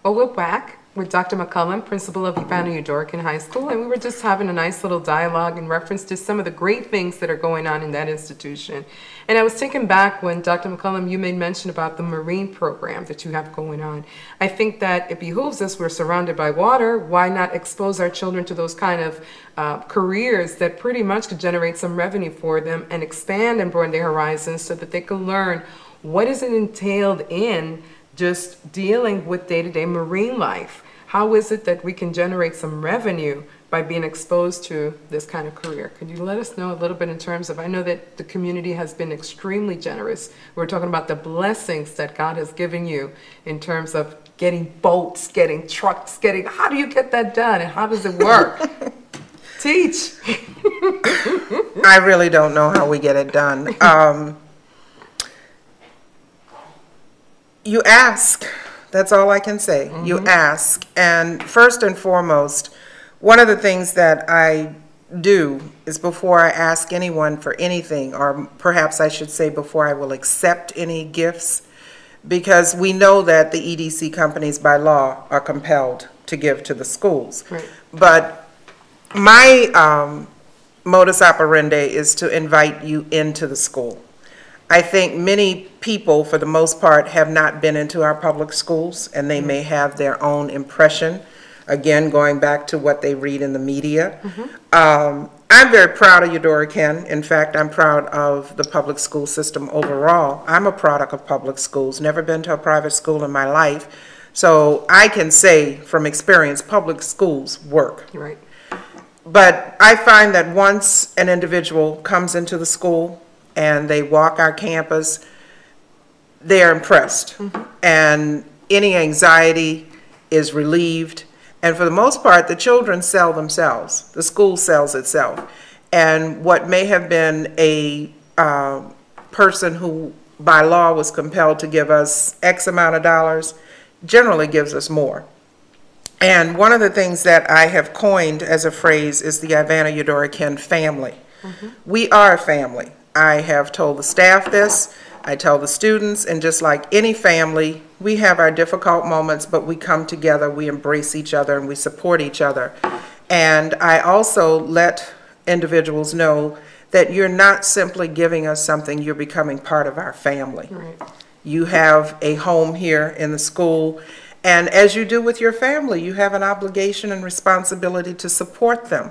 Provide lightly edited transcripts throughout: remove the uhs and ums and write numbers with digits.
Well, we're back with Dr. McCullum, principal of Urbana Eudorican High School, and we were just having a nice little dialogue in reference to some of the great things that are going on in that institution. And I was taken back when Dr. McCullum, you made mention about the marine program that you have going on. I think that it behooves us, we're surrounded by water, why not expose our children to those kind of careers that pretty much could generate some revenue for them and expand and broaden their horizons so that they can learn what is it entailed in just dealing with day-to-day marine life. How is it that we can generate some revenue by being exposed to this kind of career? Could you let us know a little bit in terms of, I know that the community has been extremely generous. We're talking about the blessings that God has given you in terms of getting boats, getting trucks, how do you get that done and how does it work? Teach. I really don't know how we get it done. You ask. That's all I can say. Mm-hmm. You ask. And first and foremost, one of the things that I do is before I ask anyone for anything, or perhaps I should say before I will accept any gifts, because we know that the EDC companies by law are compelled to give to the schools. Right. But my modus operandi is to invite you into the school. I think many people, for the most part, have not been into our public schools, and they may have their own impression, again, going back to what they read in the media. I'm very proud of Eudorican. In fact, I'm proud of the public school system overall. I'm a product of public schools, never been to a private school in my life. So I can say from experience, public schools work. Right. But I find that once an individual comes into the school, and they walk our campus, they are impressed. And any anxiety is relieved. And for the most part, the children sell themselves. The school sells itself. And what may have been a person who by law was compelled to give us X amount of dollars generally gives us more. And one of the things that I have coined as a phrase is the Urbana Eudorican family. We are a family. I have told the staff this, I tell the students, and just like any family, we have our difficult moments, but we come together, we embrace each other, and we support each other. And I also let individuals know that you're not simply giving us something, you're becoming part of our family. Right. You have a home here in the school, and as you do with your family, you have an obligation and responsibility to support them.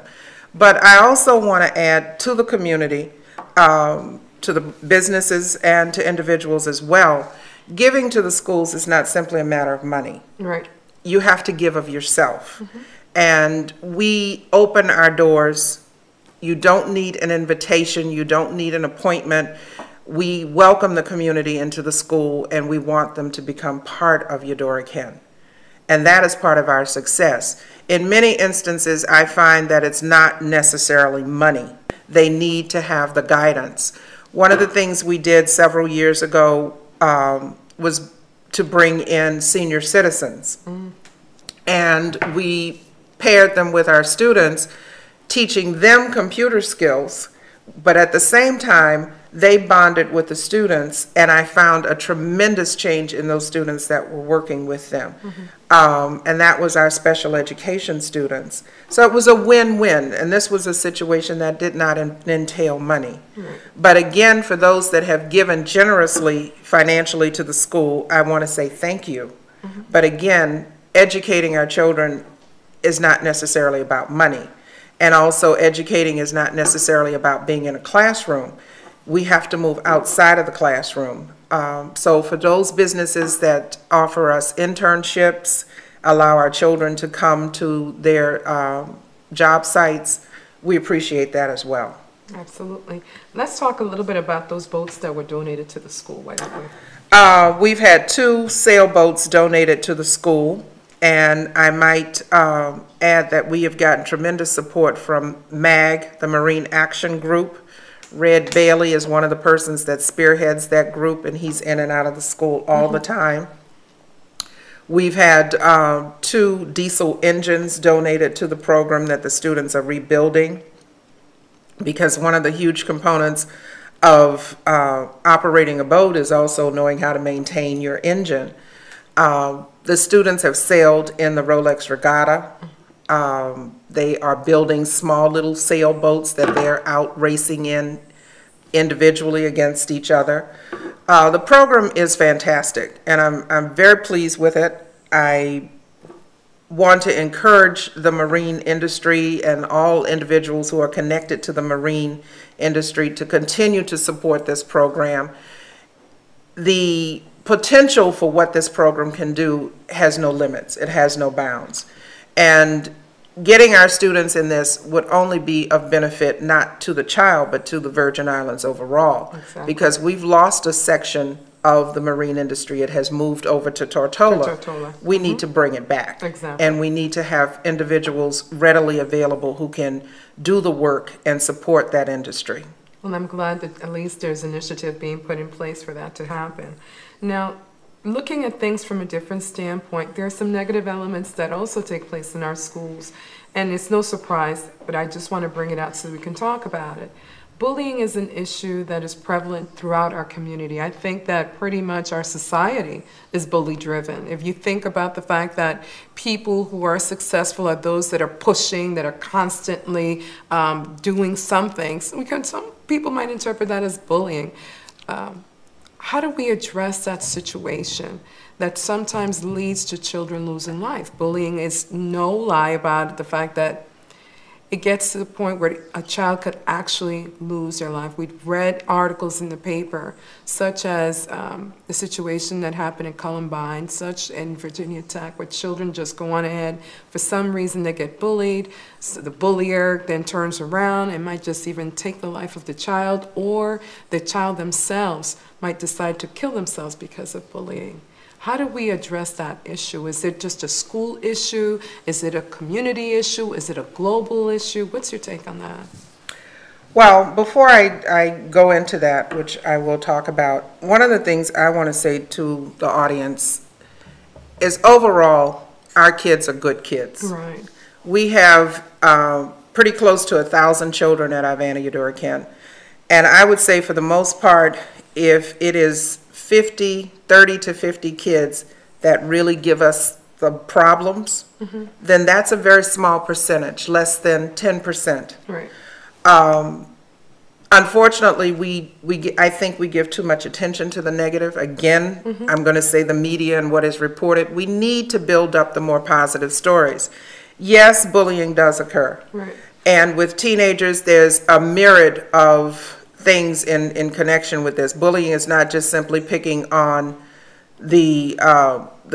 But I also want to add to the community, to the businesses and to individuals as well, giving to the schools is not simply a matter of money. Right. You have to give of yourself. And we open our doors. You don't need an invitation. You don't need an appointment. We welcome the community into the school, and we want them to become part of Eudorican. And that is part of our success. In many instances, I find that it's not necessarily money. They need to have the guidance. One of the things we did several years ago was to bring in senior citizens. And we paired them with our students, teaching them computer skills, but at the same time, they bonded with the students, and I found a tremendous change in those students that were working with them. And that was our special education students. So it was a win-win, and this was a situation that did not entail money. But again, for those that have given generously financially to the school, I want to say thank you. But again, educating our children is not necessarily about money. And also educating is not necessarily about being in a classroom. We have to move outside of the classroom. So for those businesses that offer us internships, allow our children to come to their job sites, we appreciate that as well. Absolutely. Let's talk a little bit about those boats that were donated to the school. Why don't we? We've had 2 sailboats donated to the school, and I might add that we have gotten tremendous support from MAG, the Marine Action Group. Red Bailey is one of the persons that spearheads that group, and he's in and out of the school all the time. We've had 2 diesel engines donated to the program that the students are rebuilding, because one of the huge components of operating a boat is also knowing how to maintain your engine. The students have sailed in the Rolex Regatta. They are building small little sailboats that they're out racing in individually against each other. The program is fantastic, and I'm very pleased with it. I want to encourage the marine industry and all individuals who are connected to the marine industry to continue to support this program. The potential for what this program can do has no limits. It has no bounds. And getting our students in this would only be of benefit not to the child, but to the Virgin Islands overall. Exactly. Because we've lost a section of the marine industry. It has moved over to Tortola. We need to bring it back. Exactly. And we need to have individuals readily available who can do the work and support that industry. Well, I'm glad that at least there's initiative being put in place for that to happen. Now, looking at things from a different standpoint, there are some negative elements that also take place in our schools. And it's no surprise, but I just want to bring it out so we can talk about it. Bullying is an issue that is prevalent throughout our community. I think that pretty much our society is bully-driven. If you think about the fact that people who are successful are those that are pushing, that are constantly doing something, some people might interpret that as bullying. How do we address that situation that sometimes leads to children losing life? Bullying is no lie about the fact that it gets to the point where a child could actually lose their life. We've read articles in the paper, such as the situation that happened in Columbine, such in Virginia Tech, where children just go on ahead. For some reason, they get bullied. So the bullier then turns around and might just even take the life of the child, or the child themselves might decide to kill themselves because of bullying. How do we address that issue? Is it just a school issue? Is it a community issue? Is it a global issue? What's your take on that? Well, before I go into that, which I will talk about, one of the things I want to say to the audience is overall, our kids are good kids. Right. We have pretty close to 1,000 children at Ivana Eudora Kent. And I would say for the most part, if it is 30 to 50 kids that really give us the problems, then that's a very small percentage, less than 10%. Right. Unfortunately, I think we give too much attention to the negative. Again, I'm going to say the media and what is reported. We need to build up the more positive stories. Yes, bullying does occur. Right. And with teenagers, there's a myriad of things in connection with this. Bullying is not just simply picking on the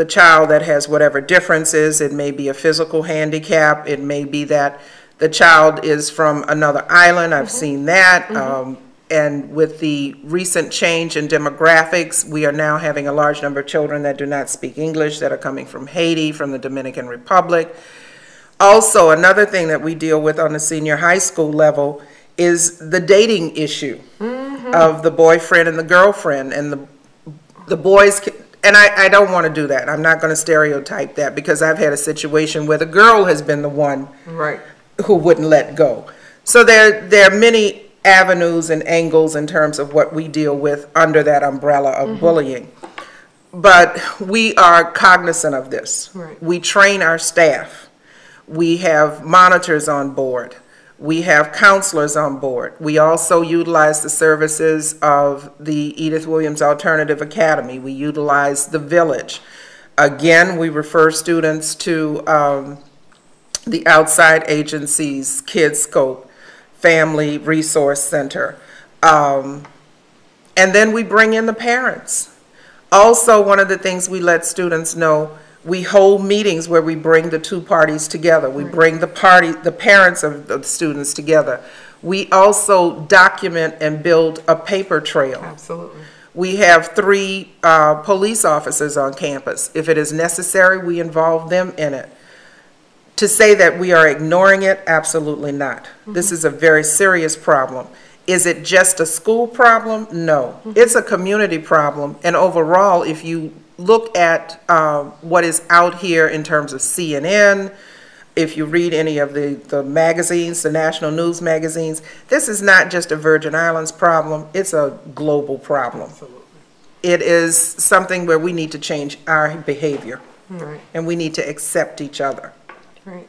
child that has whatever differences. It may be a physical handicap. It may be that the child is from another island. I've seen that. And with the recent change in demographics, we are now having a large number of children that do not speak English that are coming from Haiti, from the Dominican Republic. Also, another thing that we deal with on the senior high school level is the dating issue of the boyfriend and the girlfriend, and the boys and I don't want to do that. I'm not going to stereotype that, because I've had a situation where the girl has been the one who wouldn't let go. So there are many avenues and angles in terms of what we deal with under that umbrella of bullying. But we are cognizant of this. Right. We train our staff. We have monitors on board. We have counselors on board. We also utilize the services of the Edith Williams Alternative Academy. We utilize the Village. Again, we refer students to the outside agencies, KidScope, Family Resource Center. And then we bring in the parents. Also, one of the things we let students know, we hold meetings where we bring the two parties together. We bring the parents of the students together. We also document and build a paper trail. Absolutely. We have 3 police officers on campus. If it is necessary, we involve them in it. To say that we are ignoring it, absolutely not. This is a very serious problem. Is it just a school problem? No. It's a community problem. And overall, if you look at what is out here in terms of CNN, if you read any of the magazines, the national news magazines, this is not just a Virgin Islands problem, it's a global problem. Absolutely. It is something where we need to change our behavior. Right. And we need to accept each other. Right.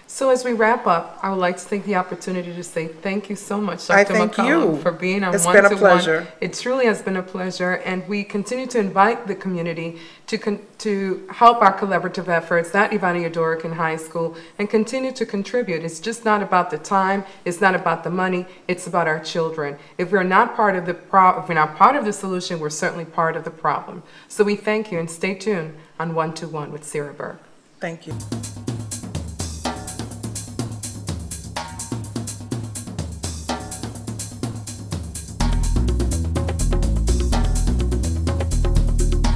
So as we wrap up, I would like to take the opportunity to say thank you so much, I Dr. thank McCollum, you. for being on It's One been a to pleasure. One. It truly has been a pleasure, and we continue to invite the community to help our collaborative efforts at Ivana Udoracan High School and continue to contribute. It's just not about the time, it's not about the money, it's about our children. If we're not part of the solution, we're certainly part of the problem. So we thank you, and stay tuned on One to One with Sarah Burke. Thank you.